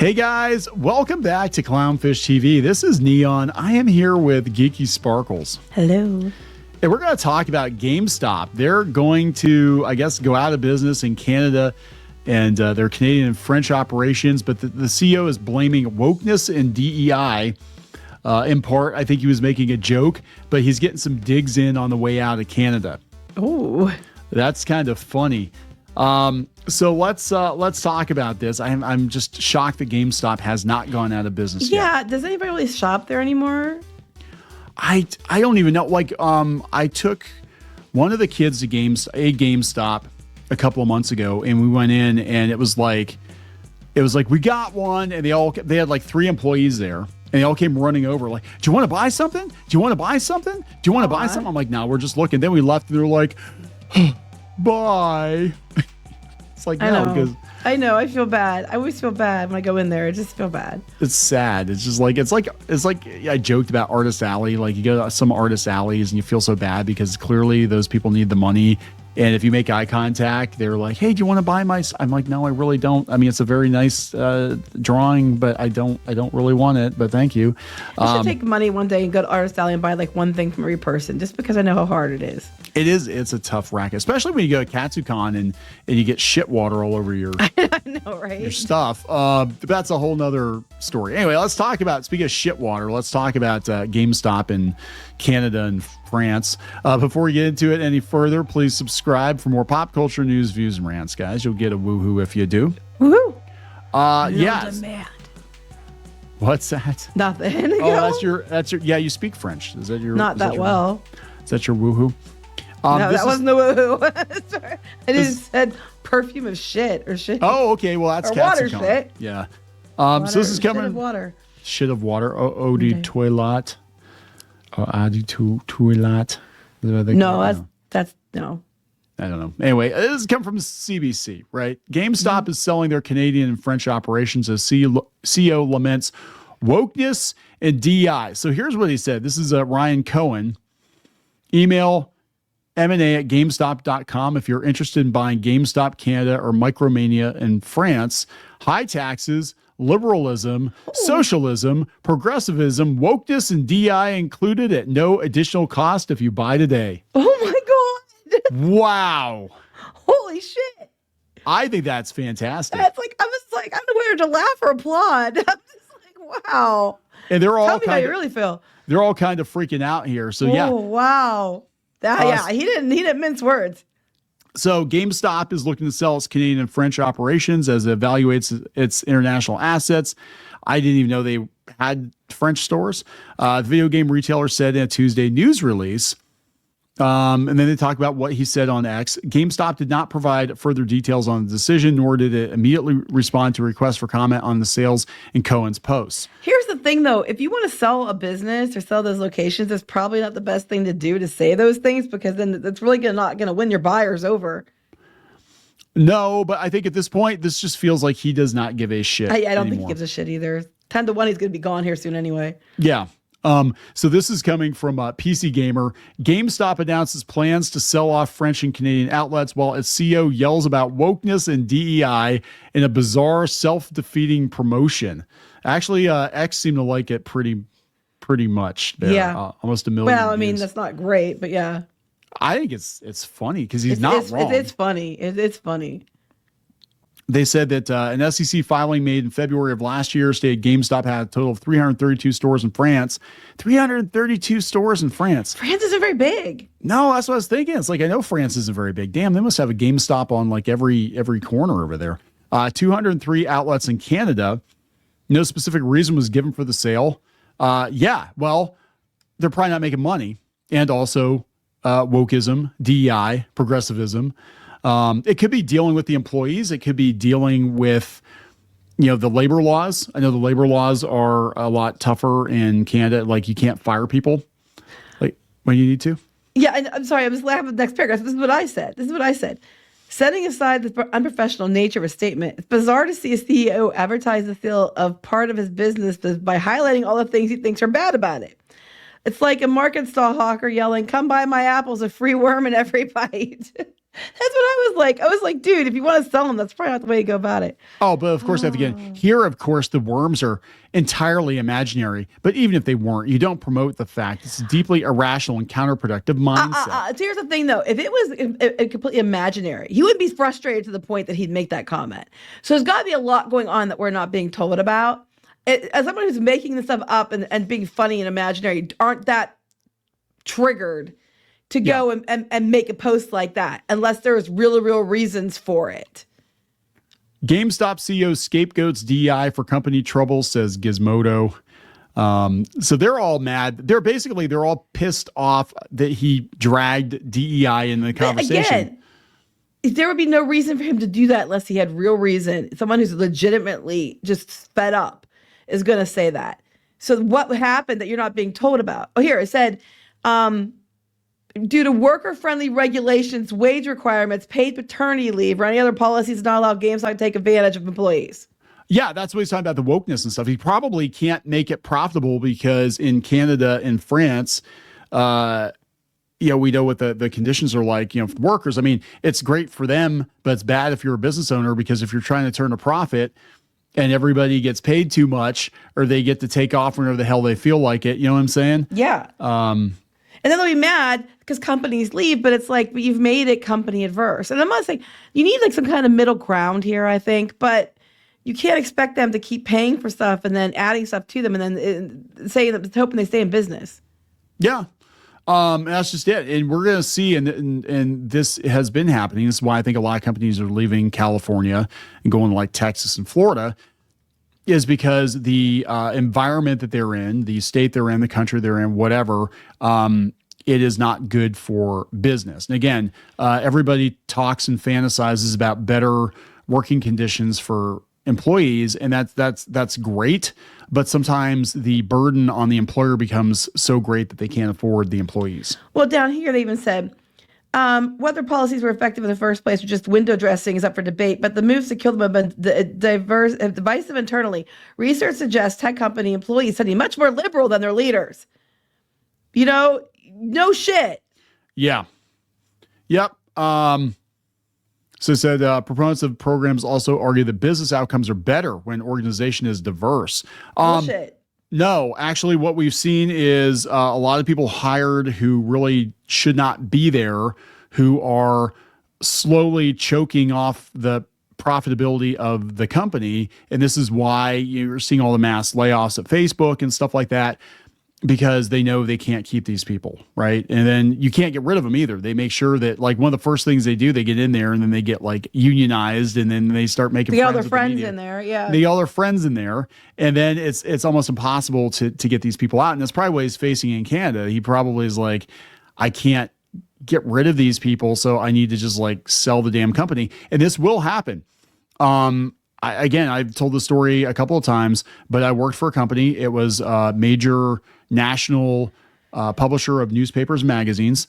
Hey guys, welcome back to Clownfish TV. This is Kneon. I am here with Geeky Sparkles. Hello. And we're going to talk about GameStop. They're going to, I guess, go out of business in Canada and their Canadian and French operations. But the CEO is blaming wokeness and DEI. In part, I think he was making a joke, but he's getting some digs in on the way out of Canada. Oh, that's kind of funny. So let's talk about this. I'm just shocked that GameStop has not gone out of business yet. Yeah. Does anybody really shop there anymore? I don't even know. Like, I took one of the kids to GameStop a couple of months ago, and we went in, and it was like we got one, and they had like 3 employees there, and they all came running over like, "Do you want to buy something? Do you want to buy something? Do you want to buy something?" I'm like, "No, we're just looking." Then we left, and they're like, "Bye." It's like, no, because I know. I feel bad. I always feel bad when I go in there. I just feel bad. It's sad. It's just like it's like I joked about Artist Alley. Like, you go to some Artist Alleys and you feel so bad because clearly those people need the money. And if you make eye contact, they're like, "Hey, do you want to buy my?" I'm like, "No, I really don't. I mean, it's a very nice drawing, but I don't really want it. But thank you." I should take money one day and go to Artist Alley and buy like one thing from every person, just because I know how hard it is. It is. It's a tough racket, especially when you go to KatsuCon and you get shit water all over your I know, right? Your stuff. That's a whole nother story. Anyway, let's talk about, speaking of shit water, let's talk about GameStop in Canada and France. Before we get into it any further, please subscribe for more pop culture news, views, and rants, guys. You'll get a woohoo if you do. Woohoo! Yes. Demand. What's that? Nothing. Oh, that's your. Yeah, you speak French. Is that your? Not that well. Is that your woohoo? No, that wasn't the woohoo. Sorry. I just said perfume of shit or shit. Oh, okay. Well, that's water KatsuCon. shit. Yeah. Water, so this is coming. Shit of water. Shit of water. Eau de toilette. Eau de toilette. No, that's no. I don't know. Anyway, this is coming from CBC, right? GameStop is selling their Canadian and French operations as CEO laments wokeness and DEI. So here's what he said. This is Ryan Cohen. Email M&A@GameStop.com if you're interested in buying GameStop Canada or Micromania in France. High taxes, liberalism, socialism, progressivism, wokeness, and DEI included at no additional cost if you buy today. Oh my God. Wow. Holy shit. I think that's fantastic. That's like, I don't know whether to laugh or applaud. I'm just like, wow. And they're all Tell me how you really feel. They're all kind of freaking out here. So yeah. Oh, wow. He didn't mince words. So GameStop is looking to sell its Canadian and French operations as it evaluates its international assets. I didn't even know they had French stores. The video game retailer said in a Tuesday news release. And then they talk about what he said on X. GameStop did not provide further details on the decision, nor did it immediately respond to requests for comment on the sales in Cohen's posts. Here's the thing, though. If you want to sell a business or sell those locations, it's probably not the best thing to do to say those things, because then it's really not going to win your buyers over. No, but I think at this point, this just feels like he does not give a shit. I don't think he gives a shit either. 10 to 1, he's going to be gone here soon anyway. Yeah. So this is coming from PC Gamer. GameStop announces plans to sell off French and Canadian outlets while its CEO yells about wokeness and DEI in a bizarre self-defeating promotion. Actually, X seemed to like it pretty much. There. Yeah. Almost 1 million Well, I mean, views. that's not great, but yeah. I think it's funny because he's not wrong. It's funny. It's funny. They said that an SEC filing made in February of last year stated GameStop had a total of 332 stores in France. 332 stores in France. France isn't very big. No, that's what I was thinking. It's like, I know France isn't very big. Damn, they must have a GameStop on like every corner over there. 203 outlets in Canada. No specific reason was given for the sale. Yeah, well, they're probably not making money. And also wokeism, DEI, progressivism. It could be dealing with the employees. It could be dealing with, the labor laws. I know the labor laws are a lot tougher in Canada. Like, you can't fire people like when you need to. Yeah, I'm sorry. I was laughing at the next paragraph. This is what I said. Setting aside the unprofessional nature of a statement, it's bizarre to see a CEO advertise the sale of part of his business by highlighting all the things he thinks are bad about it. It's like a market stall hawker yelling, "Come buy my apples, a free worm in every bite." That's what I was like. I was like, dude, if you want to sell them, that's probably not the way to go about it. Oh, but of course, again, here, of course, the worms are entirely imaginary. But even if they weren't, you don't promote the fact it's a deeply irrational and counterproductive mindset. So here's the thing, though. If it was completely imaginary, he would be frustrated to the point that he'd make that comment. So there's got to be a lot going on that we're not being told about. As someone who's making this stuff up and being funny and imaginary, aren't that triggered to go and make a post like that unless there's real reasons for it. GameStop CEO scapegoats DEI for company troubles, says Gizmodo. So they're all mad. They're all pissed off that he dragged DEI in the conversation. Again, there would be no reason for him to do that unless he had real reason. Someone who's legitimately just fed up is going to say that. So what happened that you're not being told about? Oh, here it said, due to worker-friendly regulations, wage requirements, paid paternity leave, or any other policies not allow GameStop to take advantage of employees. Yeah, that's what he's talking about, the wokeness and stuff. He probably can't make it profitable because in Canada and France, we know what the conditions are like, for workers. I mean, it's great for them, but it's bad if you're a business owner, because if you're trying to turn a profit and everybody gets paid too much, or they get to take off whenever the hell they feel like it, you know what I'm saying? Yeah. And then they'll be mad because companies leave, but it's like, but you've made it company adverse. And I'm not saying you need like some kind of middle ground here, I think, but you can't expect them to keep paying for stuff and then adding stuff to them and then saying that, hoping they stay in business. Yeah. That's just it. And we're going to see, and this has been happening. This is why I think a lot of companies are leaving California and going to like Texas and Florida, is because the environment that they're in, the state they're in, the country they're in, whatever, it is not good for business. And again, everybody talks and fantasizes about better working conditions for employees, and that's great. But sometimes the burden on the employer becomes so great that they can't afford the employees. Well, down here they even said, whether policies were effective in the first place or just window dressing is up for debate, but the moves to kill them have been divisive internally. Research suggests tech company employees tend to be much more liberal than their leaders. No shit. Yeah. Yep. So it said proponents of programs also argue that business outcomes are better when organization is diverse. Bullshit. No, actually, what we've seen is a lot of people hired who really should not be there, who are slowly choking off the profitability of the company. And this is why you're seeing all the mass layoffs at Facebook and stuff like that, because they know they can't keep these people, right? And then you can't get rid of them either. They make sure that, like, one of the first things they do, they get in there and then they get like unionized, and then they start making they all their friends in there. Yeah, they all their friends in there, and then it's almost impossible to get these people out. And that's probably what he's facing in Canada. He probably is like, I can't get rid of these people, so I need to just like sell the damn company, and this will happen. I've told the story a couple of times, but I worked for a company. It was a major national publisher of newspapers and magazines,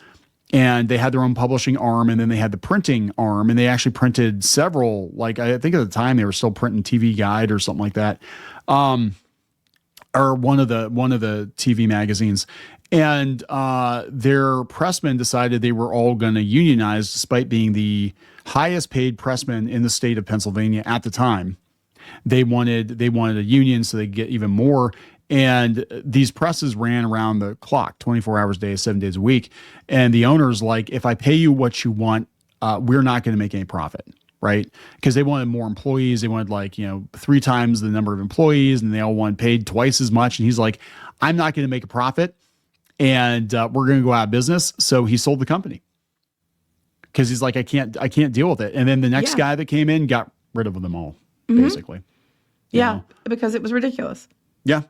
and they had their own publishing arm, and then they had the printing arm, and they actually printed several, like I think at the time they were still printing TV Guide or something like that, or one of the TV magazines. And their pressmen decided they were all going to unionize, despite being the highest paid pressmen in the state of Pennsylvania at the time. They wanted a union so they could get even more. And these presses ran around the clock, 24 hours a day, 7 days a week. And the owner's like, if I pay you what you want, we're not going to make any profit, right? Because they wanted more employees. They wanted 3 times the number of employees, and they all wanted paid twice as much. And he's like, I'm not going to make a profit, and we're going to go out of business. So he sold the company because he's like, I can't deal with it. And then the next guy that came in got rid of them all, basically. Yeah, because it was ridiculous. Yeah.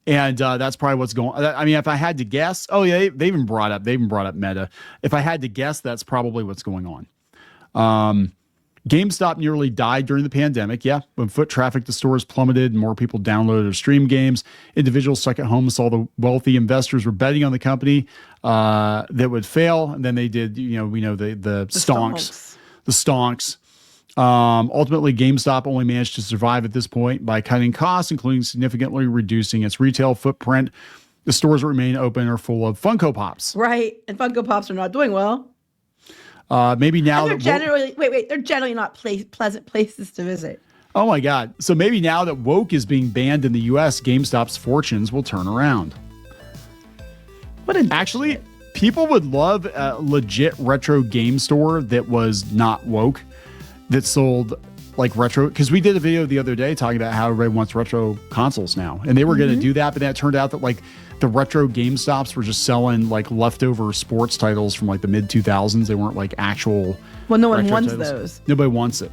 And that's probably what's going on. I mean, if I had to guess, they even brought up Meta. If I had to guess, that's probably what's going on. GameStop nearly died during the pandemic. Yeah, when foot traffic to stores plummeted and more people downloaded or streamed games, individuals stuck at home saw the wealthy investors were betting on the company that would fail. And then they did, we know the stonks. The stonks. Ultimately, GameStop only managed to survive at this point by cutting costs, including significantly reducing its retail footprint. The stores that remain open are full of Funko Pops. Right. And Funko Pops are not doing well. Maybe now And they're generally they're generally not pleasant places to visit. Oh my God. So maybe now that woke is being banned in the US, GameStop's fortunes will turn around. Actually, people would love a legit retro game store that was not woke, that sold like retro, because we did a video the other day talking about how everybody wants retro consoles now, and they were going to do that, but then it turned out that like the retro GameStops were just selling like leftover sports titles from like the mid 2000s. They weren't like actual. Well, no one wants titles. those. Nobody wants it.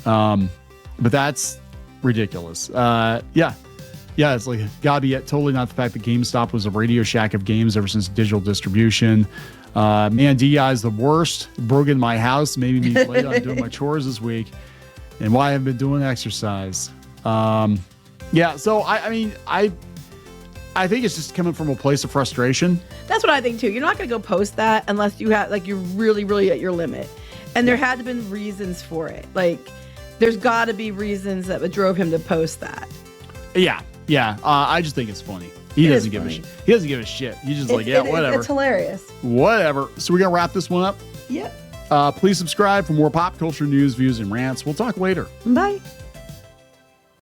But that's ridiculous. Yeah, it's like gotta be totally not the fact that GameStop was a Radio Shack of games ever since digital distribution. Man, DEI is the worst. It broke into my house, made me late on doing my chores this week, and why I haven't been doing exercise. Yeah, so I mean, I think it's just coming from a place of frustration. That's what I think too. You're not going to go post that unless you have like you're really, really at your limit, and there had to been reasons for it. Like, there's got to be reasons that drove him to post that. Yeah. I just think it's funny. He doesn't give a shit. He's just like, whatever. It's hilarious. Whatever. So we're gonna wrap this one up. Yep. Please subscribe for more pop culture news, views, and rants. We'll talk later. Bye.